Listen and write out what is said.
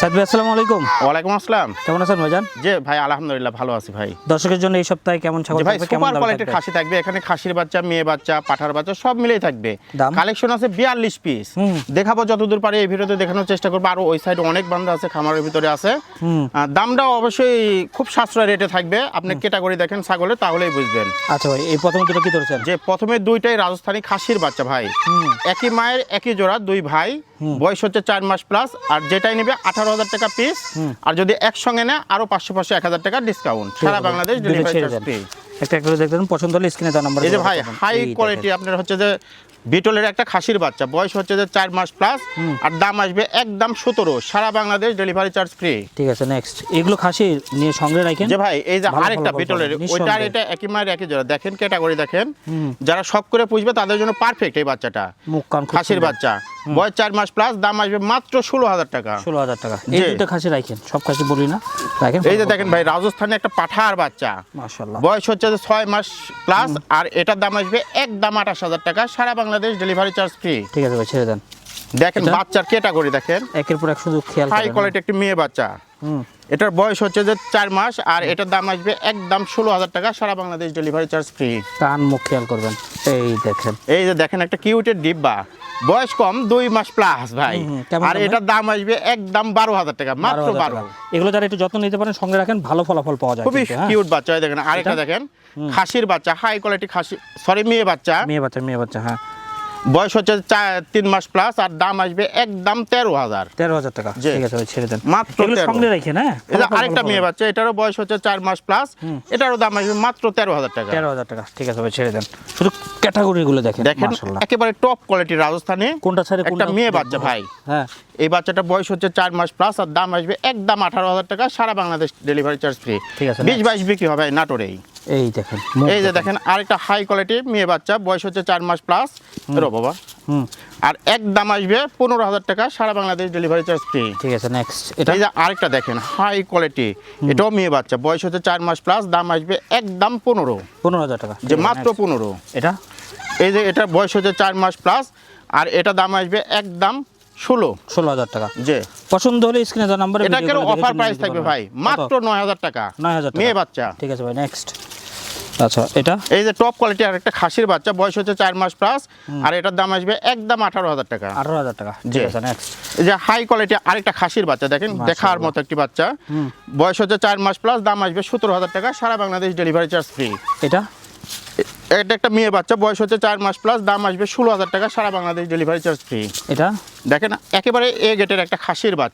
সাদ ভাই আসসালামু আলাইকুম। ওয়ালাইকুম আসসালাম। কেমন আছেন ভাইজান? জি ভাই আলহামদুলিল্লাহ ভালো আছি ভাই। দর্শকের জন্য এই সপ্তাহে কেমন ছাগল ভাই থাকবে, কেমন সুপার দাম কোয়ালিটির থাকবে? খাসি থাকবে, এখানে খাসির বাচ্চা, মেয়ে বাচ্চা, পাঠার বাচ্চা সব মিলেই থাকবে। দাম? কালেকশন আছে 42 পিস। দেখাবো যতদূর পারি এই ভিডিওতে দেখানোর চেষ্টা করবো। আর ওই সাইডে অনেক বান্ধা আছে, খামারের ভিতরে আছে। দামটাও অবশ্যই খুব সাশ্রয় রেটে থাকবে। আপনি ক্যাটাগরি দেখেন ছাগলের তাহলেই বুঝবেন। আচ্ছা ভাই, এই প্রথমে দুটো কি ধরেছেন? যে প্রথমে দুইটাই রাজস্থানী খাসির বাচ্চা ভাই, একই মায়ের একই জোড়া, দুই ভাই, বয়স হচ্ছে 4 মাস প্লাস। আর যেটাই নেবে 18,000 টাকা পিস। আর যদি একসঙ্গে নেয় আরো 500 1000 টাকা ডিসকাউন্ট। সারা বাংলাদেশ ডেলিভারি চার্জ ফ্রি। একটা একটা দেখবেন, পছন্দ হলে স্ক্রিনে দেওয়া নাম্বার। এই যে ভাই হাই কোয়ালিটি আপনার হচ্ছে যে বিটলের একটা খাসির বাচ্চা, বয়স হচ্ছে যে 4 মাস প্লাস। আর দাম আসবে একদম 17, সারা বাংলাদেশ ডেলিভারি চার্জ ফ্রি। ঠিক আছে, নেক্সট এগুলো খাসি নিয়ে সঙ্গে রাখেন। যে ভাই এই যে ভালো আরেকটা ভালো বিটলের, নিঃসন্দেহে। ওইটা আর এটা একই মায়ের একই জোড়া, দেখেন ক্যাটাগরি দেখেন। যারা শখ করে পুষবে তাদের জন্য পারফেক্ট এই বাচ্চাটা। মুখ কান খুব খাসির সুন্দর। বাচ্চা, বয়স 4 মাস প্লাস, দাম আসবে মাত্র 16,000 টাকা। 16,000 টাকা। এই দুটো খাসি রাখেন, সব খাসি বলি না, রাখেন। এই যে দেখেন ভাই রাজস্থানে একটা পাঠার বাচ্চা, মাশাআল্লাহ, বয়স হচ্ছে যে 6 মাস প্লাস। আর এটার দাম আসবে একদম 28,000 টাকা, সারা বাংলাদেশ ডেলিভারি চার্জ ফ্রি। ঠিক আছে ভাই, ছেড়ে দেন। দেখেন বাচ্চার ক্যাটাগরি দেখেন, একের পর এক শুধু খেয়াল হাই করেন। কোয়ালিটি একটি মেয়ে বাচ্চা। এটার বয়স হচ্ছে যে 4 মাস। আর এটার দাম আসবে একদম 16,000 টাকা, সারা বাংলাদেশ ডেলিভারি চার্জ ফ্রি। কান মুখ খেয়াল করবেন। এই দেখেন, এই যে দেখেন একটা কিউটের ডিব্বা, বয়স কম 2 মাস প্লাস ভাই। কেমন আর দাম এটার দাম আসবে একদম 12,000 টাকা, মাত্র 12,000 12। টাকা। এগুলো যারা একটু যত্ন নিতে পারেন, সঙ্গে রাখেন, ভালো ফলাফল পাওয়া যায় খুবই কিন্তু, হ্যাঁ? কিউট বাচ্চা। এই দেখেন আরেকটা দেখেন খাসির বাচ্চা, হাই কোয়ালিটি খাসি, সরি মেয়ে বাচ্চা, মেয়ে বাচ্চা, হ্যাঁ। বয়স হচ্ছে 3 মাস প্লাস। আর দাম আসবে একদম 13,000, 13,000 টাকা। জি। ঠিক আছে ভাই, ছেড়ে দেন। মাত্র এগুলো 13। সঙ্গে রাখেন, হ্যাঁ। এই যে আরেকটা মেয়ে বাচ্চা, এটারও বয়স হচ্ছে 4 মাস প্লাস। এটারও দাম আসবে মাত্র 13,000 টাকা। 13,000 টাকা। ঠিক আছে ভাই, ছেড়ে দেন। শুধু ক্যাটাগরি গুলো দেখেন, দেখেন মাশাআল্লাহ। একেবারে টপ কোয়ালিটির রাজস্থানে কোনটা ছেড়ে একটা কোনটা মেয়ে বাচ্চা ভাই। হ্যাঁ, এই বাচ্চাটা বয়স হচ্ছে 4 মাস প্লাস। আর দাম আসবে একদম 18,000 টাকা, সারা বাংলাদেশ ডেলিভারি চার্জ ফ্রি। ঠিক আছে, 20-22 বিক্রি হবে নাটোরেই। এই দেখেন, এই যে দেখেন আরেকটা হাই কোয়ালিটি মেয়ে বাচ্চা, বয়স হচ্ছে 4 মাস প্লাস। এরো বাবা। আর এক দাম আসবে 15,000 টাকা, সারা বাংলাদেশ ডেলিভারি চার্জ ফ্রি। ঠিক আছে, নেক্সট এটা। এই যে আরেকটা দেখেন হাই কোয়ালিটি, এটাও মেয়ে বাচ্চা, বয়স হচ্ছে 4 মাস প্লাস। দাম আসবে একদম 15,000 টাকা। যে মাত্র 15। এটা এই যে এটা বয়স হচ্ছে 4 মাস প্লাস। আর এটা দাম আসবে একদম 16,000 টাকা। যে পছন্দ হলে স্ক্রিনে দেওয়া নাম্বারে এটা কেন অফার প্রাইস থাকবে ভাই, মাত্র 9,000 টাকা, 9,000 টাকা মেয়ে বাচ্চা। ঠিক আছে ভাই, নেক্সট। আচ্ছা, এটা এই যে টপ কোয়ালিটি আর একটা খাসির বাচ্চা, বয়স হচ্ছে 4 মাস প্লাস। আর এটার দাম আসবে একদম 18,000 টাকা। 18,000 টাকা। ঠিক আছে, নেক্সট। এই যে হাই কোয়ালিটি আরেকটা খাসির বাচ্চা দেখেন, দেখার মতো একটি বাচ্চা, বয়স হচ্ছে 4 মাস প্লাস। দাম আসবে 17,000 টাকা, সারা বাংলাদেশ ডেলিভারি চার্জ ফ্রি। এটা এটা একটা মেয়ে বাচ্চা, বয়স হচ্ছে 4 মাস প্লাস। দাম আসবে 16,000 টাকা, সারা বাংলাদেশ ডেলিভারি চার্জ ফ্রি। এটা দেখেন একেবারে এ গেটের একটা খাসির বাচ্চা।